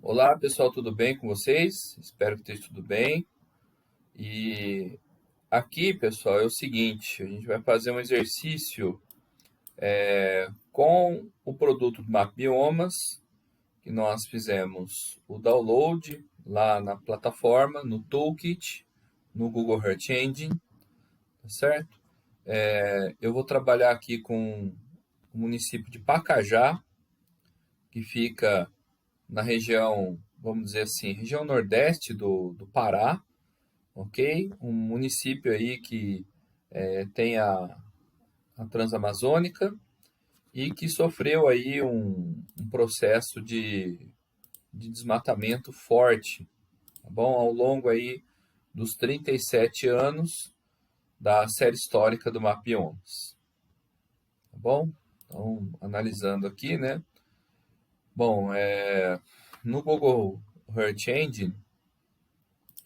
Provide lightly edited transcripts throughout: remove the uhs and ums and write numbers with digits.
Olá pessoal, tudo bem com vocês? Espero que esteja tudo bem. E aqui, pessoal, é o seguinte: a gente vai fazer um exercício com o produto do Map Biomas, que nós fizemos o download lá na plataforma, no Toolkit, no Google Earth Engine, tá certo? Eu vou trabalhar aqui com o município de Pacajá, que fica na região, vamos dizer assim, região nordeste do Pará, ok? Um município aí que tem a Transamazônica e que sofreu aí um processo de desmatamento forte, tá bom? Ao longo aí dos 37 anos da série histórica do Mapiomas, tá bom? Então, analisando aqui, né? Bom, no Google Earth Engine,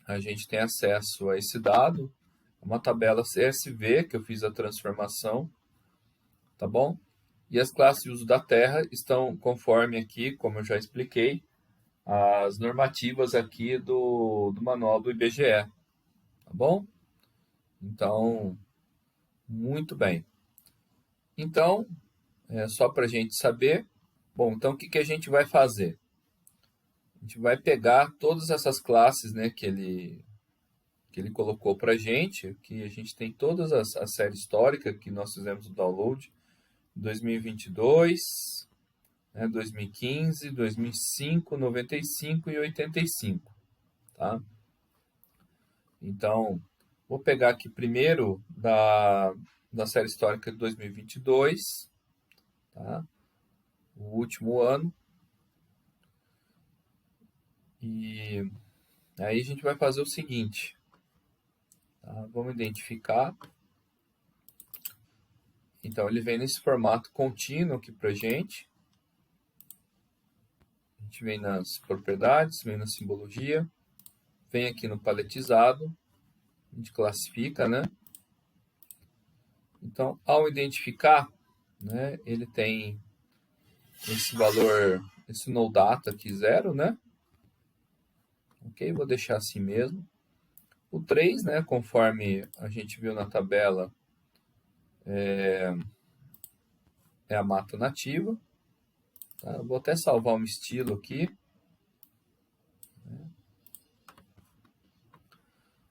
a gente tem acesso a esse dado, uma tabela CSV que eu fiz a transformação, tá bom? E as classes de uso da terra estão conforme aqui, como eu já expliquei, as normativas aqui do manual do IBGE, tá bom? Então, muito bem. Então, só para a gente saber, bom, então o que a gente vai fazer? A gente vai pegar todas essas classes, né, que ele colocou para a gente, que a gente tem todas a série histórica que nós fizemos o download, 2022, 2015, 2005, 95 e 85, tá? Então, vou pegar aqui primeiro da série histórica de 2022, tá? O último ano. E aí a gente vai fazer o seguinte, tá? Vamos identificar. Então, ele vem nesse formato contínuo aqui pra gente. A gente vem nas propriedades, vem na simbologia, vem aqui no paletizado, a gente classifica, né? Então, ao identificar, né, ele tem esse valor, esse no data aqui, 0, né? Ok, vou deixar assim mesmo. O 3, né, conforme a gente viu na tabela, é a mata nativa. Tá? Vou até salvar um estilo aqui.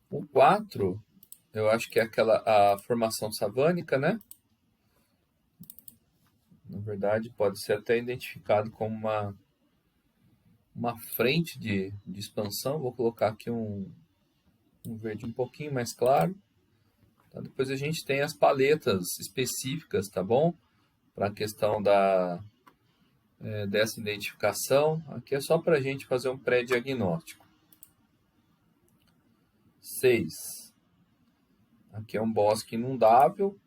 O 4, eu acho que é a formação savânica, né? Na verdade, pode ser até identificado como uma frente de expansão. Vou colocar aqui um verde um pouquinho mais claro. Tá? Depois a gente tem as paletas específicas, tá bom? Para a questão dessa identificação. Aqui é só para a gente fazer um pré-diagnóstico. 6. Aqui é um bosque inundável,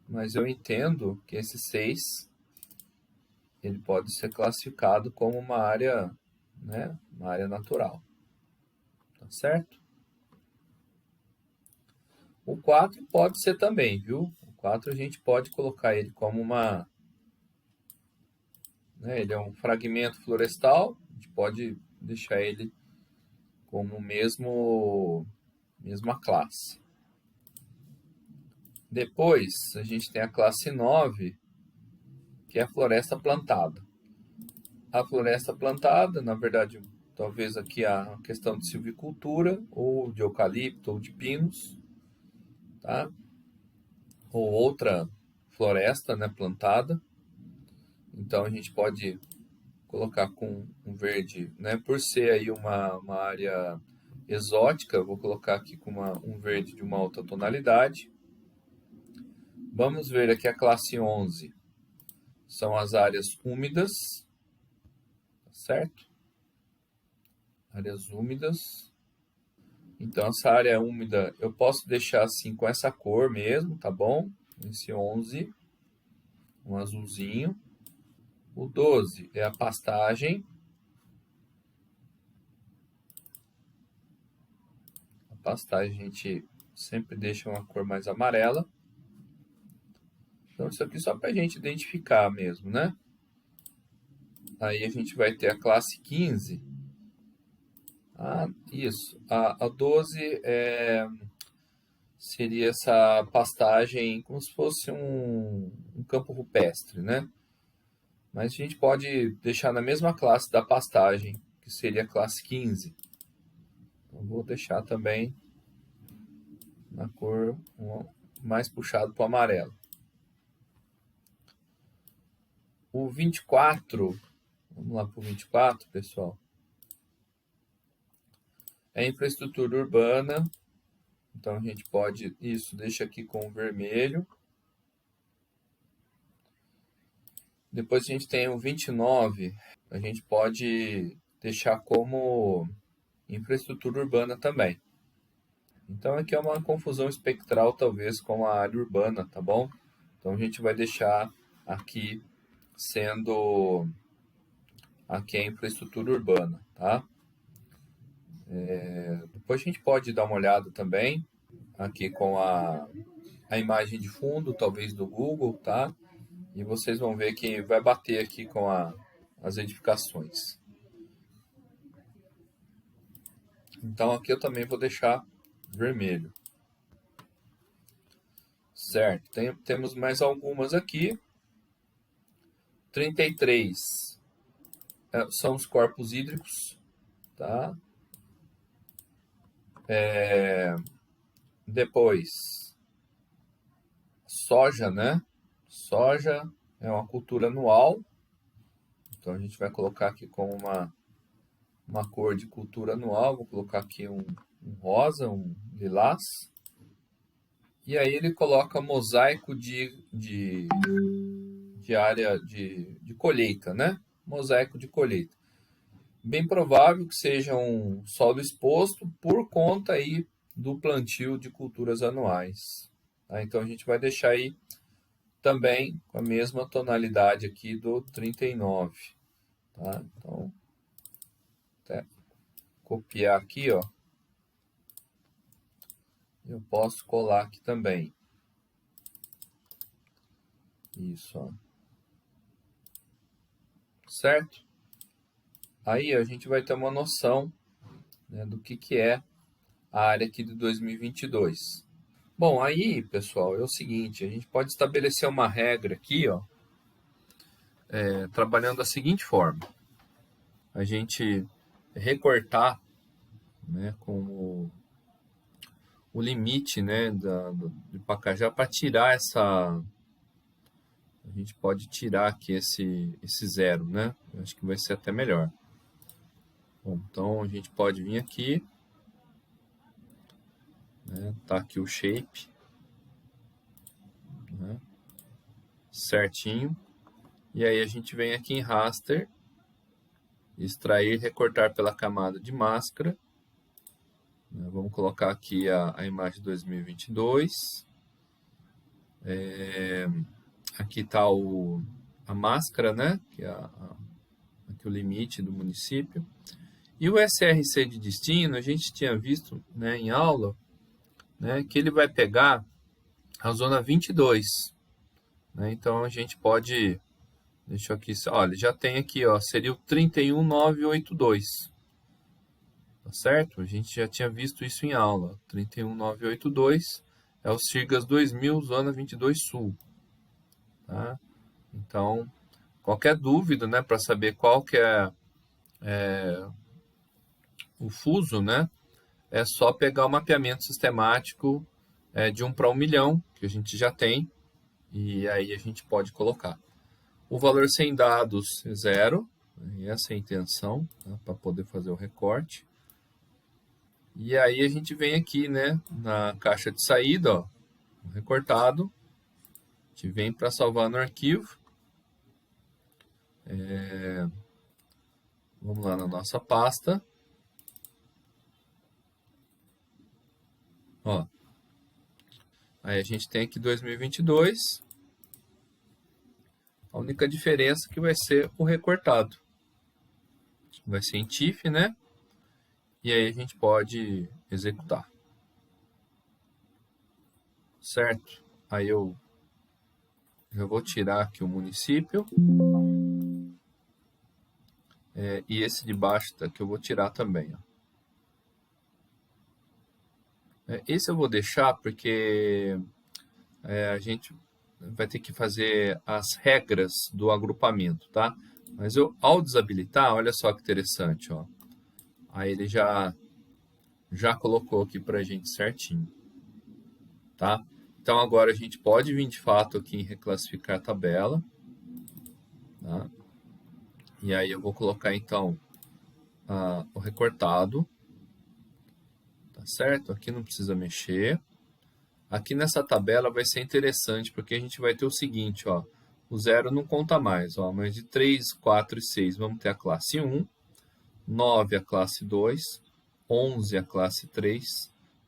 mas eu entendo que esse 6 ele pode ser classificado como uma área, né, uma área natural. Tá certo? O 4 pode ser também, viu? O 4 a gente pode colocar ele como uma... Né, ele é um fragmento florestal, a gente pode deixar ele como mesma classe. Depois, a gente tem a classe 9, que é a floresta plantada. A floresta plantada, na verdade, talvez aqui a questão de silvicultura, ou de eucalipto, ou de pinos, tá? Ou outra floresta, né, plantada. Então, a gente pode colocar com um verde, né, por ser aí uma área exótica, eu vou colocar aqui com um verde de uma alta tonalidade. Vamos ver aqui a classe 11, são as áreas úmidas, certo? Áreas úmidas. Então, essa área úmida eu posso deixar assim com essa cor mesmo, tá bom? Esse 11, um azulzinho. O 12 é a pastagem. A pastagem a gente sempre deixa uma cor mais amarela. Então, isso aqui só para a gente identificar mesmo, né? Aí a gente vai ter a classe 15, Isso. A 12 seria essa pastagem como se fosse um campo rupestre, né? Mas a gente pode deixar na mesma classe da pastagem, que seria a classe 15. Então, vou deixar também na cor mais puxado para o amarelo. O 24, vamos lá para o 24, pessoal. É infraestrutura urbana. Então a gente pode, deixa aqui com o vermelho. Depois a gente tem o 29, a gente pode deixar como infraestrutura urbana também. Então aqui é uma confusão espectral talvez com a área urbana, tá bom? Então a gente vai deixar aqui sendo aqui a infraestrutura urbana, tá? Depois a gente pode dar uma olhada também aqui com a imagem de fundo, talvez do Google, tá? E vocês vão ver que vai bater aqui com as edificações. Então aqui eu também vou deixar vermelho. Certo, temos mais algumas aqui. 33 são os corpos hídricos, tá? Depois, soja, né? Soja é uma cultura anual. Então a gente vai colocar aqui como uma cor de cultura anual. Vou colocar aqui um rosa, um lilás. E aí ele coloca mosaico de área de colheita, né? Mosaico de colheita. Bem provável que seja um solo exposto por conta aí do plantio de culturas anuais. Tá? Então a gente vai deixar aí também com a mesma tonalidade aqui do 39. Tá? Então, até copiar aqui, ó. Eu posso colar aqui também. Isso, ó. Certo? Aí a gente vai ter uma noção, né, do que é a área aqui de 2022. Bom, aí, pessoal, é o seguinte, a gente pode estabelecer uma regra aqui, ó, trabalhando da seguinte forma. A gente recortar, né, com o limite, né, de Pacajá para tirar essa... A gente pode tirar aqui esse zero, né? Eu acho que vai ser até melhor. Bom, então a gente pode vir aqui, né, tá aqui o shape, né, certinho. E aí a gente vem aqui em raster, extrair, recortar pela camada de máscara. Vamos colocar aqui a imagem 2022. Aqui está a máscara, né? Que é aqui o limite do município. E o SRC de destino, a gente tinha visto, né, em aula, né, que ele vai pegar a zona 22. Né? Então a gente pode... Deixa eu aqui... Olha, já tem aqui, ó, seria o 31982. Tá certo? A gente já tinha visto isso em aula. 31982 é o SIRGAS 2000, zona 22 Sul. Tá? Então, qualquer dúvida, né, para saber qual que é o fuso, né, é só pegar o mapeamento sistemático de 1 para 1 milhão, que a gente já tem, e aí a gente pode colocar. O valor sem dados é 0, e essa é a intenção, tá, para poder fazer o recorte. E aí a gente vem aqui, né, na caixa de saída, ó, recortado. A gente vem para salvar no arquivo. Vamos lá na nossa pasta. Ó. Aí a gente tem aqui 2022. A única diferença é que vai ser o recortado. Vai ser em TIFF, né? E aí a gente pode executar. Certo? Aí eu vou tirar aqui o município. E esse de baixo que eu vou tirar também. Ó. Esse eu vou deixar porque a gente vai ter que fazer as regras do agrupamento, tá? Mas ao desabilitar, olha só que interessante, ó. Aí ele já colocou aqui para a gente certinho, tá? Então agora a gente pode vir de fato aqui em reclassificar a tabela, tá? E aí eu vou colocar então o recortado, tá certo? Aqui não precisa mexer. Aqui nessa tabela vai ser interessante, porque a gente vai ter o seguinte, ó, o 0 não conta mais, ó, mas de 3, 4 e 6 vamos ter a classe 1, 9 a classe 2, 11 a classe 3,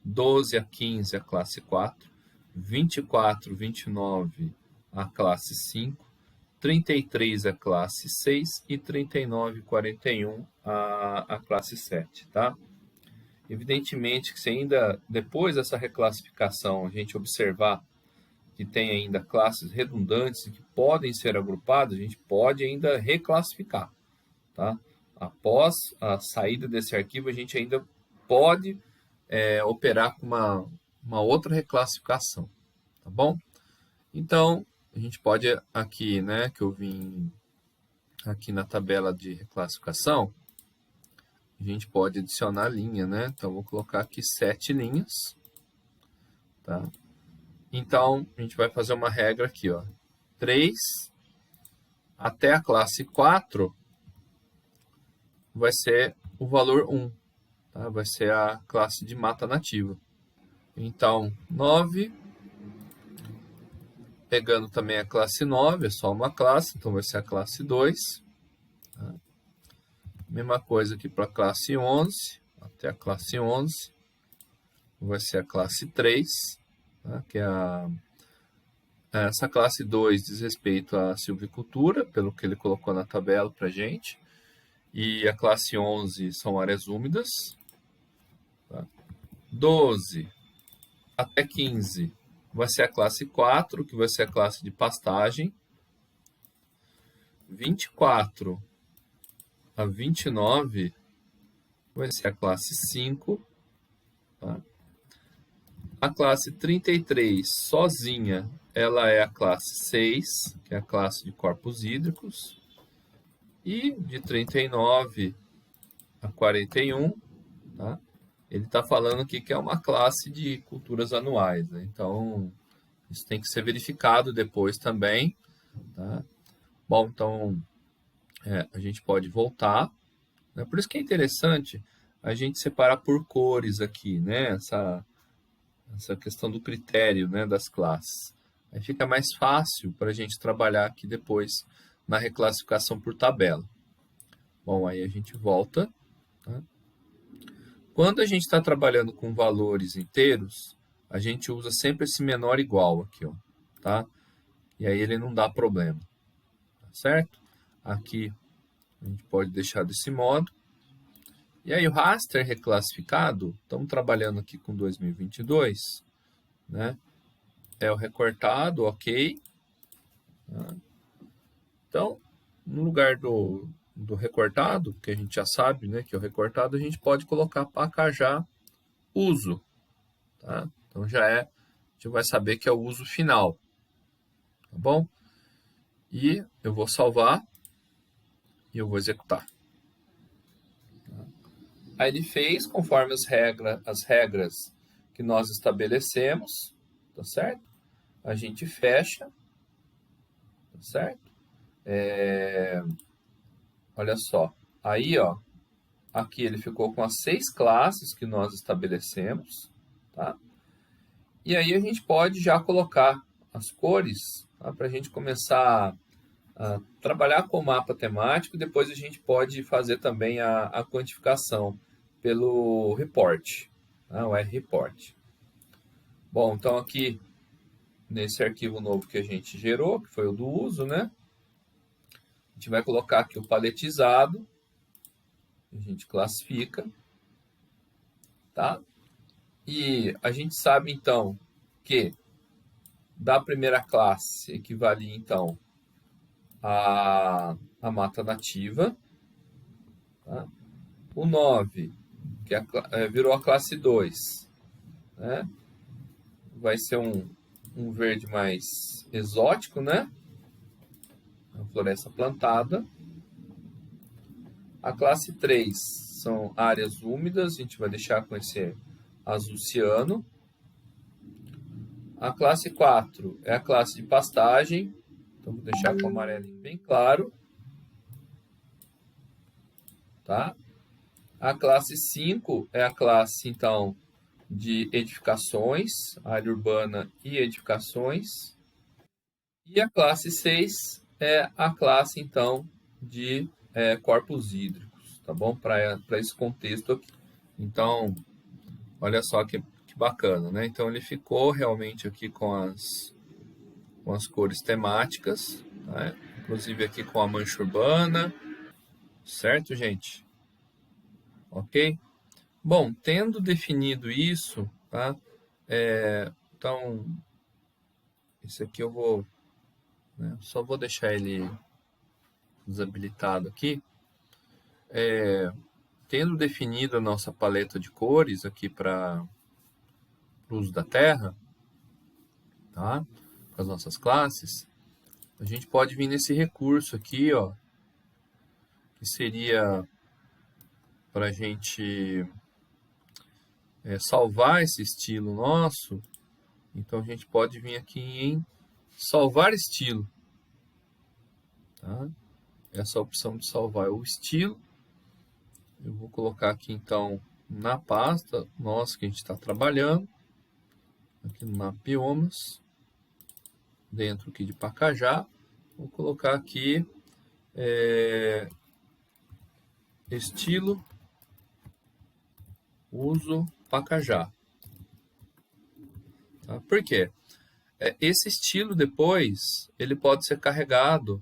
12 a 15 a classe 4, 24, 29 a classe 5, 33 a classe 6 e 39, 41 a classe 7, tá? Evidentemente que se ainda, depois dessa reclassificação, a gente observar que tem ainda classes redundantes que podem ser agrupadas, a gente pode ainda reclassificar, tá? Após a saída desse arquivo, a gente ainda pode operar com uma outra reclassificação, tá bom? Então, a gente pode aqui, né, que eu vim aqui na tabela de reclassificação, a gente pode adicionar linha, né? Então, vou colocar aqui 7 linhas, tá? Então, a gente vai fazer uma regra aqui, ó. 3 até a classe 4 vai ser o valor 1, tá? Vai ser a classe de mata nativa. Então, 9, pegando também a classe 9, é só uma classe, então vai ser a classe 2. Tá? Mesma coisa aqui para a classe 11, até a classe 11, vai ser a classe 3, tá? Que é essa classe 2 diz respeito à silvicultura, pelo que ele colocou na tabela para a gente, e a classe 11 são áreas úmidas, tá? 12 até 15 vai ser a classe 4, que vai ser a classe de pastagem, 24 a 29 vai ser a classe 5, tá? A classe 33 sozinha, ela é a classe 6, que é a classe de corpos hídricos, e de 39 a 41, tá? Ele está falando aqui que é uma classe de culturas anuais, né? Então isso tem que ser verificado depois também, tá? Bom, então a gente pode voltar, né? Por isso que é interessante a gente separar por cores aqui, né? Essa questão do critério, né, das classes. Aí fica mais fácil para a gente trabalhar aqui depois na reclassificação por tabela. Bom, aí a gente volta, tá? Quando a gente está trabalhando com valores inteiros, a gente usa sempre esse menor igual aqui, ó, tá? E aí ele não dá problema, tá certo? Aqui a gente pode deixar desse modo. E aí o raster reclassificado, estamos trabalhando aqui com 2022, né? É o recortado, ok. Tá? Então, no lugar do recortado, que a gente já sabe, né, que é o recortado, a gente pode colocar Pacajá uso, tá? Então a gente vai saber que é o uso final, tá bom? E eu vou salvar e eu vou executar. Aí ele fez conforme as regras que nós estabelecemos, tá certo? A gente fecha, tá certo? Olha só, aí ó, aqui ele ficou com as 6 classes que nós estabelecemos, tá? E aí a gente pode já colocar as cores, tá? Para a gente começar a trabalhar com o mapa temático, depois a gente pode fazer também a quantificação pelo report, tá? O R-report. Bom, então aqui nesse arquivo novo que a gente gerou, que foi o do uso, né? A gente vai colocar aqui o paletizado, a gente classifica, tá? E a gente sabe então que da primeira classe equivale então a mata nativa, tá? O 9, que virou a classe 2, né? Vai ser um verde mais exótico, né? A floresta plantada. A classe 3 são áreas úmidas, a gente vai deixar com esse azul ciano. A classe 4 é a classe de pastagem, então vou deixar com o amarelo bem claro. Tá? A classe 5 é a classe, então, de edificações, área urbana e edificações. E a classe 6 é a classe, então, de corpos hídricos, tá bom? Para esse contexto aqui. Então, olha só que bacana, né? Então, ele ficou realmente aqui com as cores temáticas, tá? Inclusive aqui com a mancha urbana, certo, gente? Ok? Bom, tendo definido isso, tá? Então, esse aqui eu vou, né, só vou deixar ele desabilitado aqui. Tendo definido a nossa paleta de cores aqui para o uso da terra, tá? Para as nossas classes, a gente pode vir nesse recurso aqui, ó, que seria para a gente salvar esse estilo nosso. Então, a gente pode vir aqui em salvar estilo, tá? Essa opção de salvar o estilo. Eu vou colocar aqui, então, na pasta nossa que a gente está trabalhando, aqui no mapa biomas, dentro aqui de Pacajá, vou colocar aqui estilo uso Pacajá. Tá? Por quê? Esse estilo depois, ele pode ser carregado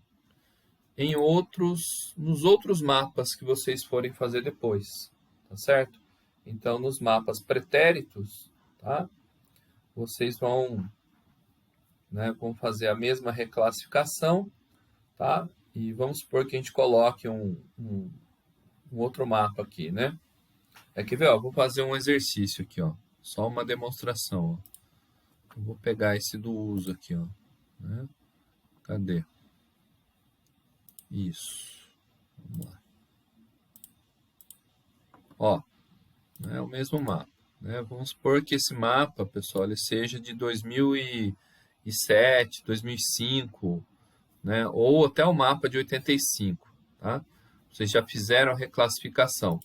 nos outros mapas que vocês forem fazer depois, tá certo? Então, nos mapas pretéritos, tá? Vocês vão fazer a mesma reclassificação, tá? E vamos supor que a gente coloque um outro mapa aqui, né? Quer ver, ó? Vou fazer um exercício aqui, ó. Só uma demonstração, ó. Eu vou pegar esse do uso aqui, ó. Né? Cadê? Isso. Vamos lá. Ó, é o mesmo mapa. Né? Vamos supor que esse mapa, pessoal, ele seja de 2007, 2005, né? Ou até o mapa de 85, tá? Vocês já fizeram a reclassificação.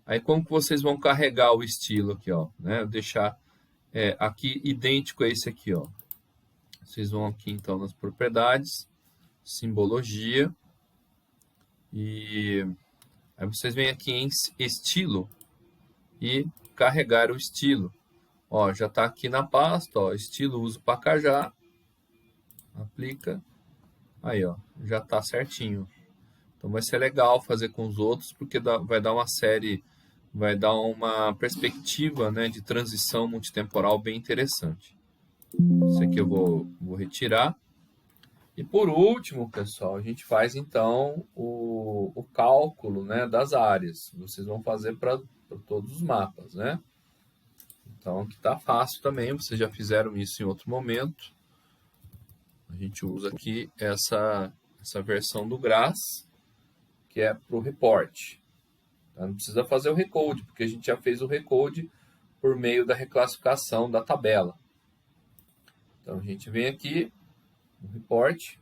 Aí como que vocês vão carregar o estilo aqui, ó, né? Deixar aqui idêntico a esse aqui, ó. Vocês vão aqui então nas propriedades, simbologia, e aí vocês vêm aqui em estilo e carregar o estilo. Ó, já está aqui na pasta, ó, estilo uso Pacajá, aplica, aí ó, já está certinho. Então vai ser legal fazer com os outros, porque vai dar uma série, vai dar uma perspectiva, né, de transição multitemporal bem interessante. Isso aqui eu vou retirar. E por último, pessoal, a gente faz então o cálculo, né, das áreas. Vocês vão fazer para todos os mapas, né? Então aqui está fácil também, vocês já fizeram isso em outro momento. A gente usa aqui essa versão do GRASS, que é para o report. Tá? Não precisa fazer o recode, porque a gente já fez o recode por meio da reclassificação da tabela. Então a gente vem aqui no report.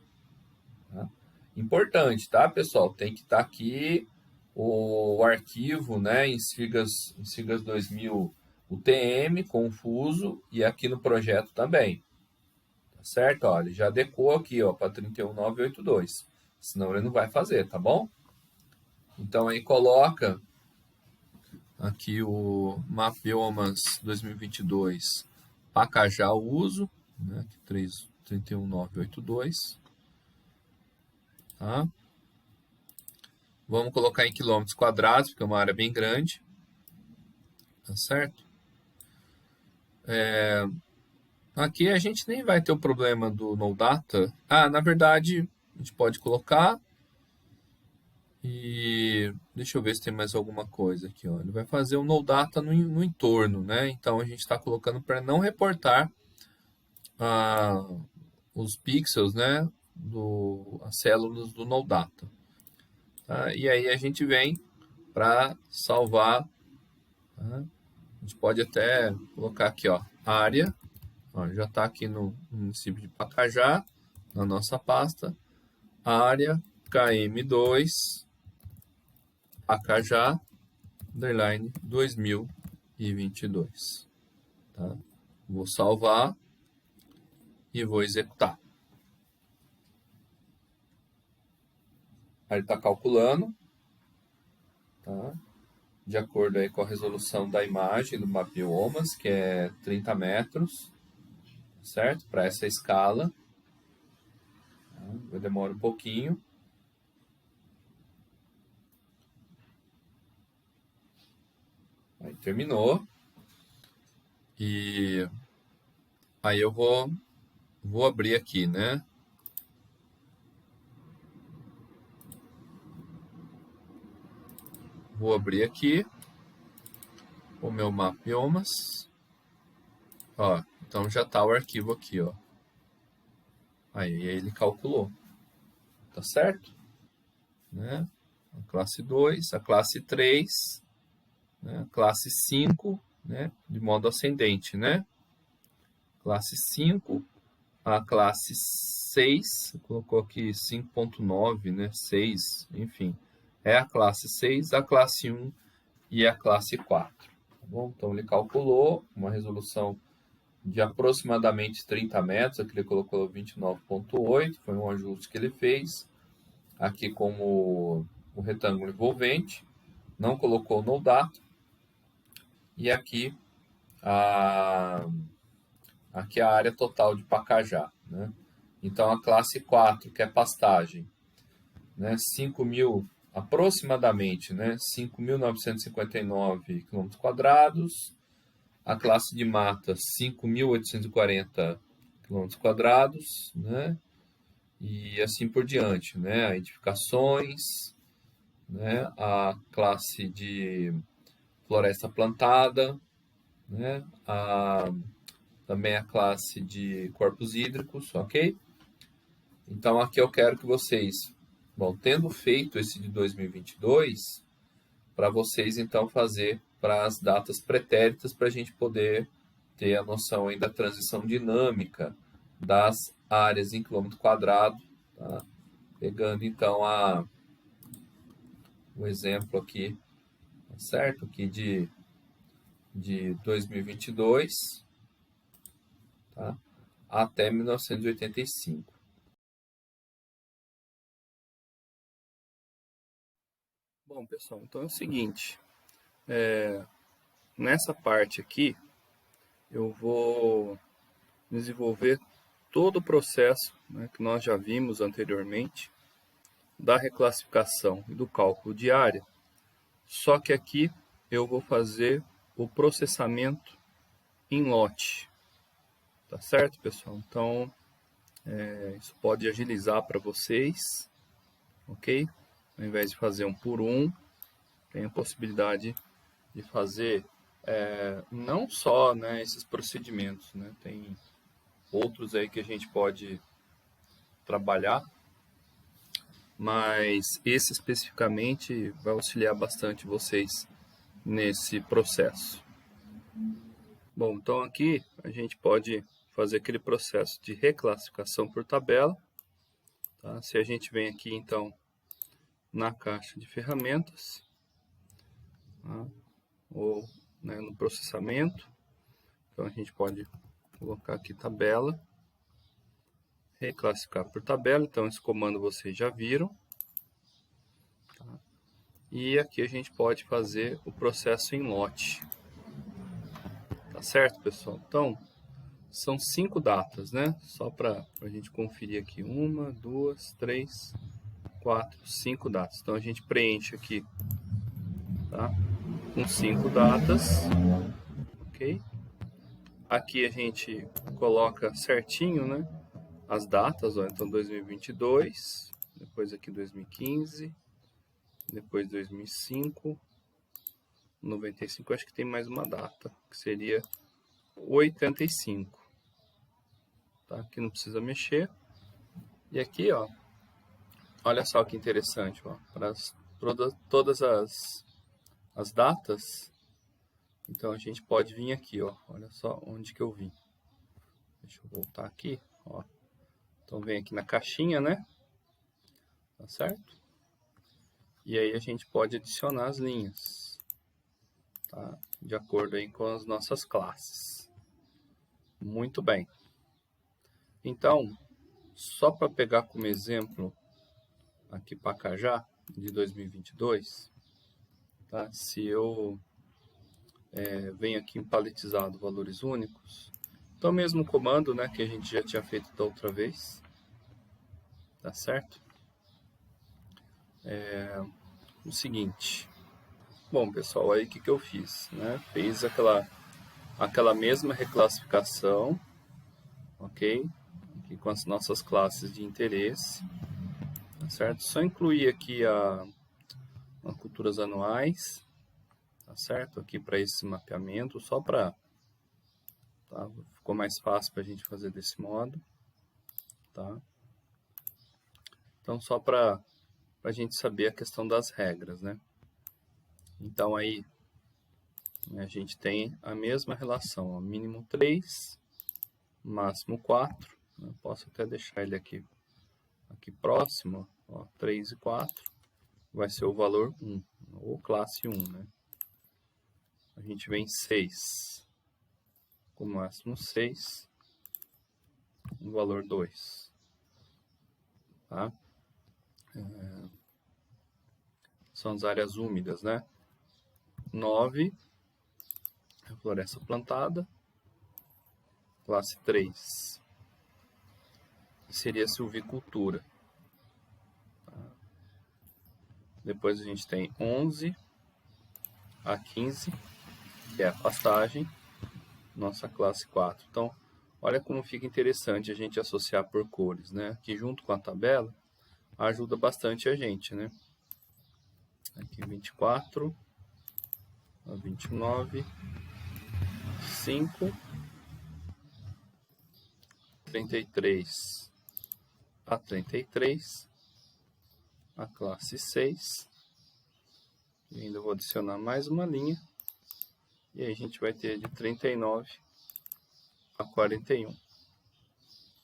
Tá? Importante, tá, pessoal? Tem que estar aqui o arquivo, né, em sigas 2000 UTM, confuso, e aqui no projeto também. Tá certo? Ó, ele já adequou aqui, ó, para 31982. Senão ele não vai fazer, tá bom? Então aí coloca aqui o Map Biomas 2022 Pacajá uso, né, 31982. Tá? Vamos colocar em quilômetros quadrados, porque é uma área bem grande. Tá certo? Aqui a gente nem vai ter o problema do no data. Na verdade, a gente pode colocar E deixa eu ver se tem mais alguma coisa aqui, ó. Ele vai fazer um no data no entorno, né? Então a gente está colocando para não reportar os pixels, né? As células do no data. Tá? E aí a gente vem para salvar. Tá? A gente pode até colocar aqui, ó, área. Ó, já está aqui no município de Pacajá, na nossa pasta. Área KM2 Pacajá underline 2022. Tá? Vou salvar e vou executar. Aí ele está calculando, tá? De acordo aí com a resolução da imagem do mapbiomas, que é 30 metros, certo? Para essa escala. Tá? Vai demorar um pouquinho. Aí terminou. E aí eu vou abrir aqui, né? Vou abrir aqui o meu mapbiomas. Ó, então já está o arquivo aqui, ó. Aí ele calculou. Tá certo? Né? A classe 2, a classe 3, né? A classe 5, né? De modo ascendente, né? Classe 5, a classe 6, colocou aqui 5.9, né? 6, enfim. É a classe 6, a classe 1 e a classe 4. Tá bom? Então ele calculou uma resolução de aproximadamente 30 metros, aqui ele colocou 29.8, foi um ajuste que ele fez. Aqui como o retângulo envolvente, não colocou no data. E aqui aqui a área total de Pacajá, né? Então a classe 4, que é pastagem, né? 5.000 aproximadamente, né? 5.959 km². A classe de mata, 5.840 km², né? E assim por diante, né? Edificações, né? A classe de floresta plantada, né? Também a classe de corpos hídricos, ok? Então aqui eu quero que vocês, bom, tendo feito esse de 2022, para vocês então fazer para as datas pretéritas, para a gente poder ter a noção aí da transição dinâmica das áreas em quilômetro quadrado, tá? Pegando então o exemplo aqui, tá certo? Aqui de 2022, tá? Até 1985. Bom, pessoal, então é o seguinte, nessa parte aqui, eu vou desenvolver todo o processo, né, que nós já vimos anteriormente, da reclassificação e do cálculo de área, só que aqui eu vou fazer o processamento em lote, tá certo, pessoal? Então, isso pode agilizar para vocês, ok? Ao invés de fazer um por um, tem a possibilidade de fazer não só, né, esses procedimentos, né? Tem outros aí que a gente pode trabalhar, mas esse especificamente vai auxiliar bastante vocês nesse processo. Bom, então aqui a gente pode fazer aquele processo de reclassificação por tabela. Tá? Se a gente vem aqui então na caixa de ferramentas, tá? Ou, né, no processamento, então a gente pode colocar aqui tabela, reclassificar por tabela, então esse comando vocês já viram. Tá? E aqui a gente pode fazer o processo em lote. Tá certo, pessoal? Então, são 5 datas, né? Só para a gente conferir aqui. 1, 2, 3, 4, 5 datas. Então, a gente preenche aqui, tá? Com 5 datas, ok? Aqui a gente coloca certinho, né? As datas, ó. Então, 2022, depois aqui 2015, depois 2005, 95, acho que tem mais uma data, que seria 85. Tá? Aqui não precisa mexer. E aqui, ó, olha só que interessante, ó, para todas as datas. Então a gente pode vir aqui, ó, olha só onde que eu vim. Deixa eu voltar aqui, ó. Então vem aqui na caixinha, né? Tá certo? E aí a gente pode adicionar as linhas, tá? De acordo aí com as nossas classes. Muito bem. Então, só para pegar como exemplo aqui Pacajá de 2022, tá? Se eu venho aqui em paletizado valores únicos, então mesmo comando, né, que a gente já tinha feito da outra vez, tá certo? O seguinte, bom pessoal, aí o que eu fiz, né? Fiz aquela mesma reclassificação, ok? Aqui com as nossas classes de interesse, tá certo? Só incluir aqui as culturas anuais, tá certo? Aqui para esse mapeamento, só para, tá? Ficou mais fácil para a gente fazer desse modo, tá? Então só para a gente saber a questão das regras, né? Então aí a gente tem a mesma relação, ó, mínimo 3, máximo 4, eu posso até deixar ele aqui próximo, ó, 3 e 4, vai ser o valor 1, ou classe 1, né? A gente vem 6, com o máximo 6, o valor 2, tá? São as áreas úmidas, né? 9, a floresta plantada, classe 3, seria silvicultura. Depois a gente tem 11 a 15, que é a pastagem, nossa classe 4. Então, olha como fica interessante a gente associar por cores, né? Aqui junto com a tabela, ajuda bastante a gente, né? Aqui 24 a 29, 5, 33 a 33, a classe 6, e ainda vou adicionar mais uma linha, e aí a gente vai ter de 39 a 41.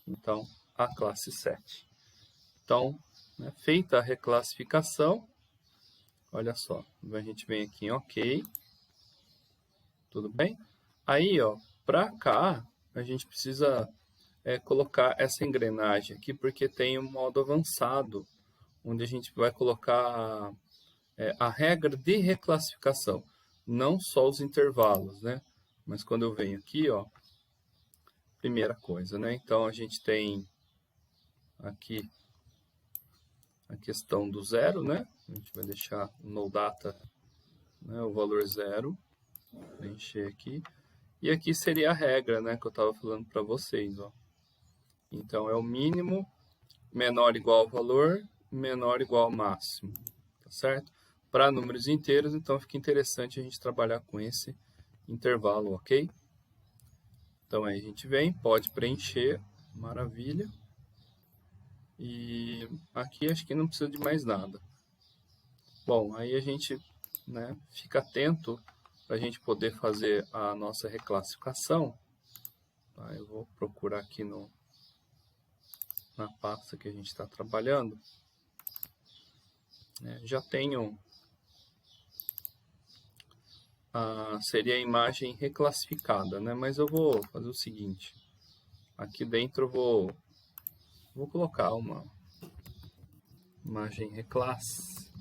Então, a classe 7. Então, né, feita a reclassificação, olha só, a gente vem aqui em OK, tudo bem? Aí, ó, para cá, a gente precisa colocar essa engrenagem aqui, porque tem um modo avançado, onde a gente vai colocar a regra de reclassificação, não só os intervalos, né? Mas quando eu venho aqui, ó, primeira coisa, né? Então, a gente tem aqui a questão do zero, né? A gente vai deixar no data, né, o valor 0, preencher aqui. E aqui seria a regra, né, que eu estava falando para vocês, ó. Então, é o mínimo menor igual ao valor, menor igual ao máximo, tá certo? Para números inteiros, então fica interessante a gente trabalhar com esse intervalo, ok? Então aí a gente vem, pode preencher, maravilha. E aqui acho que não precisa de mais nada. Bom, aí a gente, né, fica atento para a gente poder fazer a nossa reclassificação. Tá? Eu vou procurar aqui na pasta que a gente está trabalhando. Já tenho seria a imagem reclassificada, né? Mas eu vou fazer o seguinte, aqui dentro eu vou colocar uma imagem reclass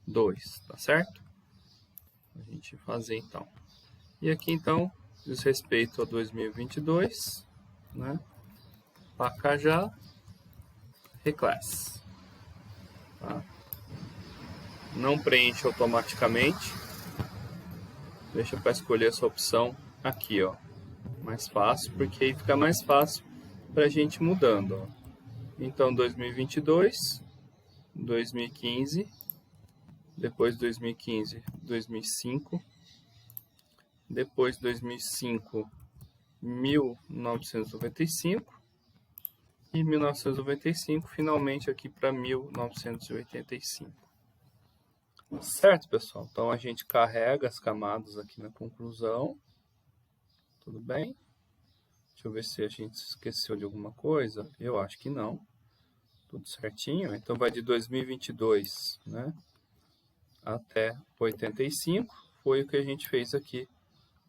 2, tá certo? A gente fazer então. E aqui então, diz respeito a 2022, né? Pacajá reclass. Tá? Não preenche automaticamente. Deixa para escolher essa opção aqui, ó. Mais fácil, porque aí fica mais fácil para a gente mudando, ó. Então, 2022, 2015 depois 2015, 2005, depois 2005, 1995 e 1995 finalmente aqui para 1985. Certo, pessoal? Então a gente carrega as camadas aqui na conclusão. Tudo bem? Deixa eu ver se a gente esqueceu de alguma coisa. Eu acho que não. Tudo certinho. Então vai de 2022, né, até 85. Foi o que a gente fez aqui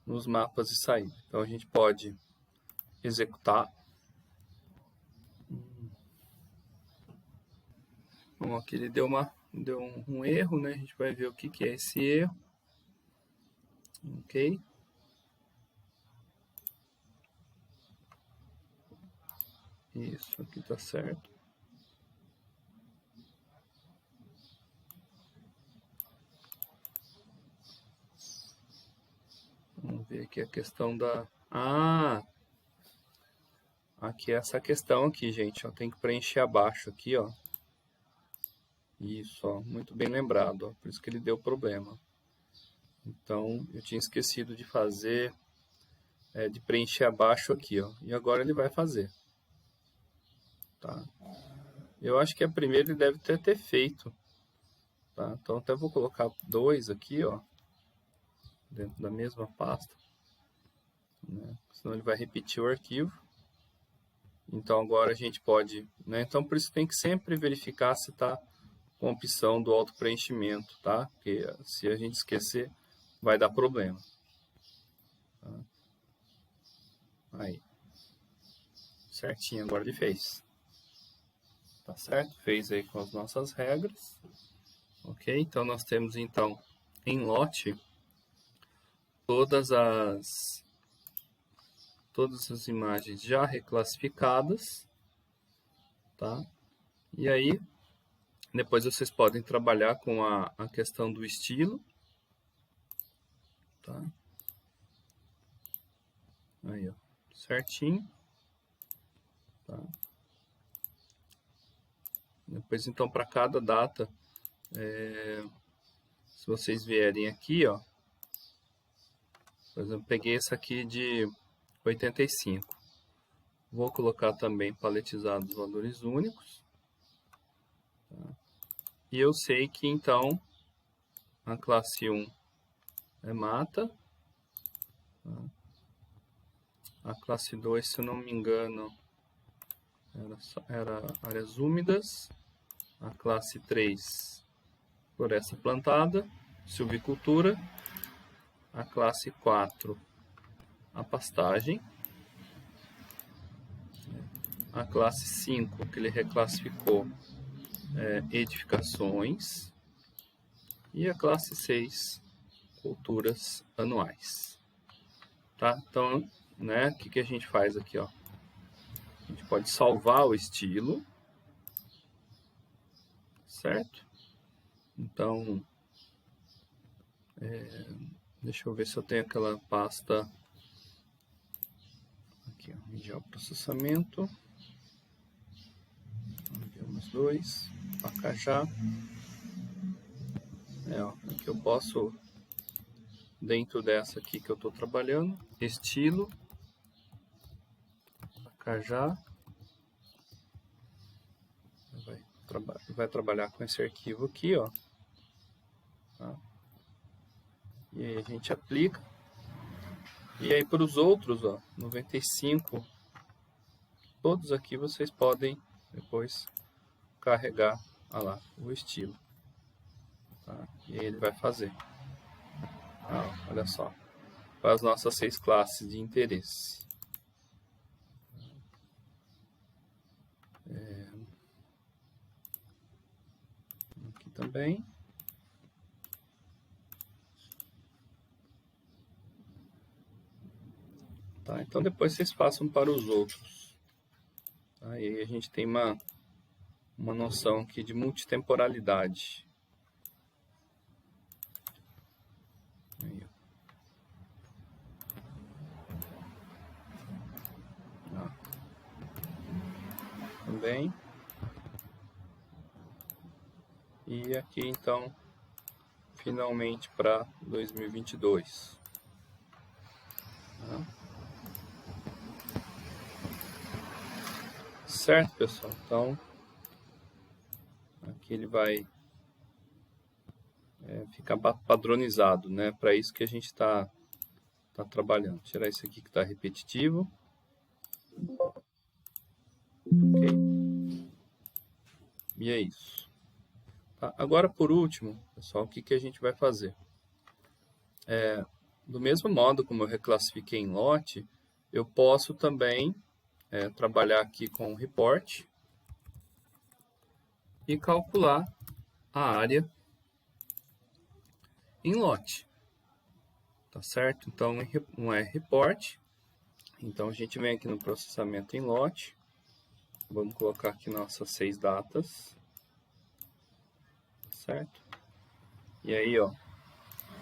nos mapas de saída. Então a gente pode executar. Bom, aqui ele deu um erro, né? A gente vai ver o que é esse erro. Ok. Isso, aqui tá certo. Vamos ver aqui a questão da... aqui é essa questão aqui, gente, ó. Tem que preencher abaixo aqui, ó. Isso, ó, muito bem lembrado, ó. Por isso que ele deu problema. Então, eu tinha esquecido de fazer, de preencher abaixo aqui, ó. E agora ele vai fazer. Tá? Eu acho que a primeira ele deve ter feito. Tá? Então, até vou colocar 2 aqui, ó, dentro da mesma pasta, né? Senão ele vai repetir o arquivo. Então, agora a gente pode... né? Então, por isso tem que sempre verificar se está com a opção do auto-preenchimento, tá? Porque se a gente esquecer, vai dar problema. Tá? Aí. Certinho, agora ele fez. Tá certo? Fez aí com as nossas regras. Ok? Então, nós temos, então, em lote, todas as imagens já reclassificadas, tá? E aí, depois vocês podem trabalhar com a questão do estilo, tá? Aí, ó, certinho, tá? Depois, então, para cada data, se vocês vierem aqui, ó, por exemplo, peguei essa aqui de 85. Vou colocar também paletizados valores únicos. Tá? E eu sei que, então, a classe 1 é mata. Tá? A classe 2, se eu não me engano, era áreas úmidas. A classe 3, floresta plantada, silvicultura. A classe 4, a pastagem. A classe 5, que ele reclassificou, edificações. E a classe 6, culturas anuais. Tá? Então, né, o que a gente faz aqui, ó? A gente pode salvar o estilo, certo? Então, deixa eu ver se eu tenho aquela pasta aqui, ó, medial processamento. Enviamos 2, Pacajá. Ó, aqui eu posso, dentro dessa aqui que eu estou trabalhando, estilo, Pacajá. Vai trabalhar com esse arquivo aqui, ó. Tá? E aí a gente aplica. E aí para os outros, ó, 95, todos aqui vocês podem depois carregar, ó lá, o estilo. Tá? E aí ele vai fazer. Ó, olha só, para as nossas 6 classes de interesse. Aqui também. Tá? Então depois vocês passam para os outros. Aí a gente tem uma noção aqui de multitemporalidade. Aí, ó. Também. E aqui então finalmente para 2022. Tá? Certo, pessoal? Então, aqui ele vai ficar padronizado, né? Para isso que a gente está trabalhando. Tirar isso aqui que está repetitivo. Ok? E é isso. Tá? Agora, por último, pessoal, o que a gente vai fazer? Do mesmo modo como eu reclassifiquei em lote, eu posso também trabalhar aqui com o report e calcular a área em lote. Tá certo? Então, não é report. Então, a gente vem aqui no processamento em lote. Vamos colocar aqui nossas 6 datas. Certo? E aí, ó,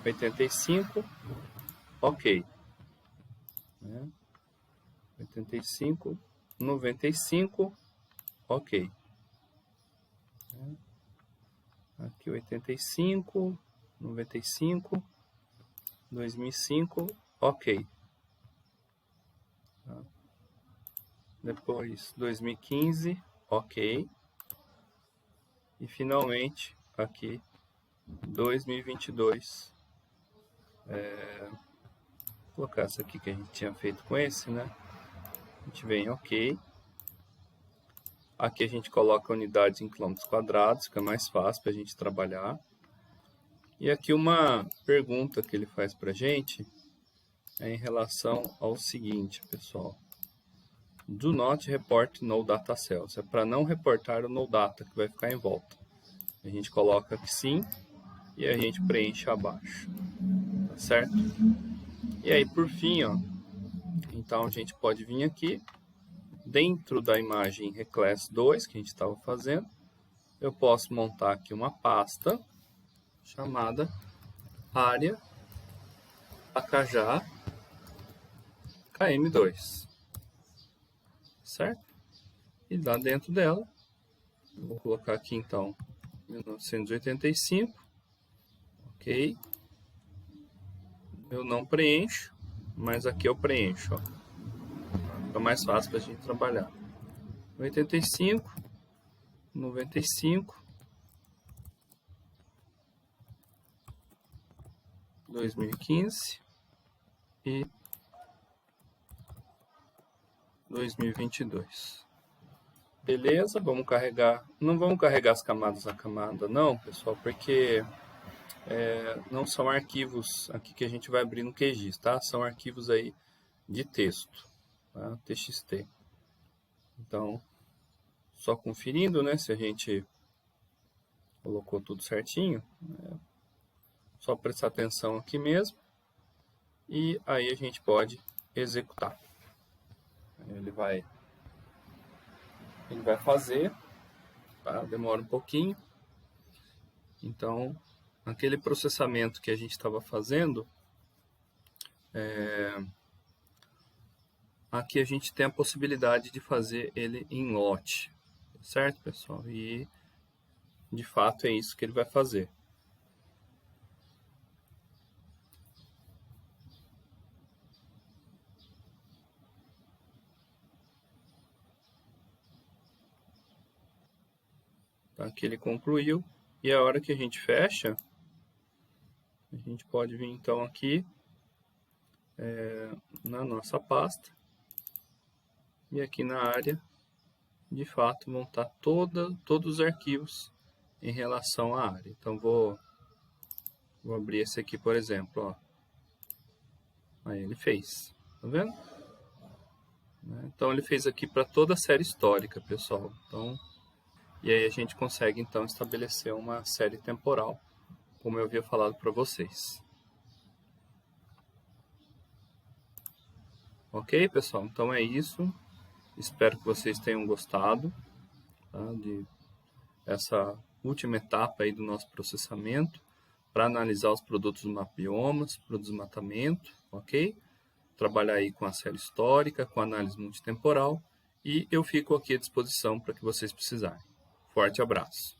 85, ok. 85, 95, ok. Aqui 85, 95, 2005, ok. Depois 2015, ok. E finalmente aqui 2022. Vou colocar essa aqui que a gente tinha feito com esse, né? A gente vem ok. Aqui a gente coloca unidades em quilômetros quadrados, fica mais fácil para a gente trabalhar. E aqui uma pergunta que ele faz para a gente é em relação ao seguinte, pessoal. Do not report no data cells. É para não reportar o no data que vai ficar em volta. A gente coloca que sim e a gente preenche abaixo. Tá certo? E aí, por fim, ó, então a gente pode vir aqui, dentro da imagem Reclass 2 que a gente estava fazendo, eu posso montar aqui uma pasta chamada área Acajá KM2. Certo? E lá dentro dela, eu vou colocar aqui então 1985, ok. Eu não preencho, mas aqui eu preencho, ó. Fica mais fácil para a gente trabalhar. 85, 95, 2015 e 2022. Beleza, vamos carregar. Não vamos carregar as camadas a camada, não, pessoal, porque não são arquivos aqui que a gente vai abrir no QGIS, tá? São arquivos aí de texto, tá? TXT. Então, só conferindo, né? Se a gente colocou tudo certinho, só prestar atenção aqui mesmo. E aí a gente pode executar. Ele vai fazer, tá? Demora um pouquinho. Então, aquele processamento que a gente estava fazendo, aqui a gente tem a possibilidade de fazer ele em lote, certo, pessoal? E, de fato, é isso que ele vai fazer. Tá? Aqui ele concluiu. E a hora que a gente fecha, a gente pode vir então aqui na nossa pasta e aqui na área, de fato, montar todos os arquivos em relação à área. Então, vou abrir esse aqui, por exemplo. Ó. Aí ele fez, tá vendo? Então, ele fez aqui para toda a série histórica, pessoal. Então, e aí a gente consegue, então, estabelecer uma série temporal, como eu havia falado para vocês. Ok, pessoal? Então é isso. Espero que vocês tenham gostado, tá, de essa última etapa aí do nosso processamento para analisar os produtos do Mapa Biomas, para o desmatamento, ok? Trabalhar aí com a série histórica, com a análise multitemporal, e eu fico aqui à disposição para que vocês precisarem. Forte abraço!